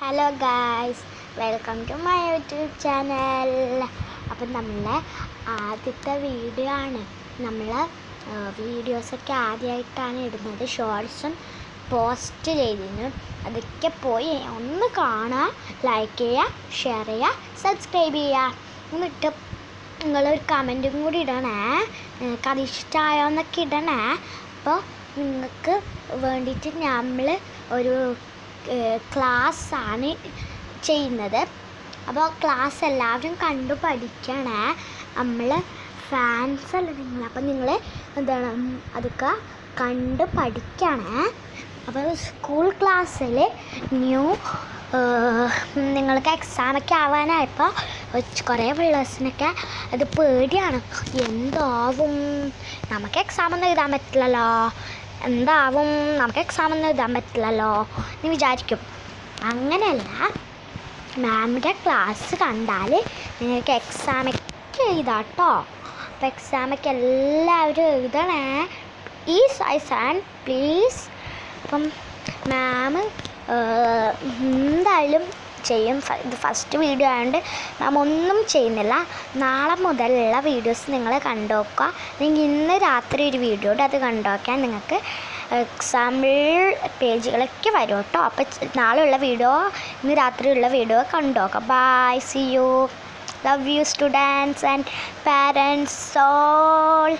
Hello guys, welcome to my YouTube channel. അപ്പം നമ്മളെ ആദ്യത്തെ വീഡിയോ ആണ്. നമ്മൾ വീഡിയോസൊക്കെ ആദ്യമായിട്ടാണ് ഇടുന്നത്. ഷോർട്സും പോസ്റ്റ് ചെയ്തിരുന്നു. അതൊക്കെ പോയി ഒന്ന് കാണുക, ലൈക്ക് ചെയ്യുക, ഷെയർ ചെയ്യുക, സബ്സ്ക്രൈബ് ചെയ്യുക. എന്നിട്ട് നിങ്ങളൊരു കമൻറ്റും കൂടി ഇടണേ, നിങ്ങൾക്കത് ഇഷ്ടമായോ എന്നൊക്കെ ഇടണേ. അപ്പോൾ നിങ്ങൾക്ക് വേണ്ടിയിട്ട് നമ്മൾ ഒരു ക്ലാസ്സാണ് ചെയ്യുന്നത്. അപ്പോൾ ക്ലാസ് എല്ലാവരും കണ്ടു പഠിക്കണേ. നമ്മൾ ഫാൻസ് അല്ല നിങ്ങൾ. അപ്പം നിങ്ങൾ എന്താണ് അതൊക്കെ കണ്ട് പഠിക്കണേ. അപ്പോൾ സ്കൂൾ ക്ലാസ്സിൽ നിങ്ങൾക്ക് എക്സാമൊക്കെ ആവാനായപ്പോൾ കുറേ പിള്ളേഴ്സിനൊക്കെ അത് പേടിയാണ്. എന്താവും, നമുക്ക് എക്സാമൊന്നും എഴുതാൻ പറ്റില്ലല്ലോ, എന്താവും, നമുക്ക് എക്സാമൊന്നും എഴുതാൻ പറ്റില്ലല്ലോ എന്ന് വിചാരിക്കും. അങ്ങനെയല്ല, മാമിൻ്റെ ക്ലാസ് കണ്ടാൽ നിങ്ങൾക്ക് എക്സാമൊക്കെ എഴുതാം കേട്ടോ. അപ്പോൾ എക്സാമൊക്കെ എല്ലാവരും എഴുതണേ, ഈസ് ഐസ് ആൻഡ് പ്ലീസ്. അപ്പം മാം എന്തായാലും ചെയ്യും. ഇത് ഫസ്റ്റ് വീഡിയോ ആയതുകൊണ്ട് മാം ഒന്നും ചെയ്യുന്നില്ല. നാളെ മുതലുള്ള വീഡിയോസ് നിങ്ങൾ കണ്ടു നോക്കുക. അല്ലെങ്കിൽ ഇന്ന് രാത്രി ഒരു വീഡിയോ ഉണ്ട്, അത് കണ്ടു നോക്കാൻ നിങ്ങൾക്ക് എക്സാമ്പിൾ പേജുകളൊക്കെ വരും കേട്ടോ. അപ്പോൾ നാളെയുള്ള വീഡിയോ, ഇന്ന് രാത്രിയുള്ള വീഡിയോ കണ്ടു നോക്കാം. Bye, see you, love you students and parents all.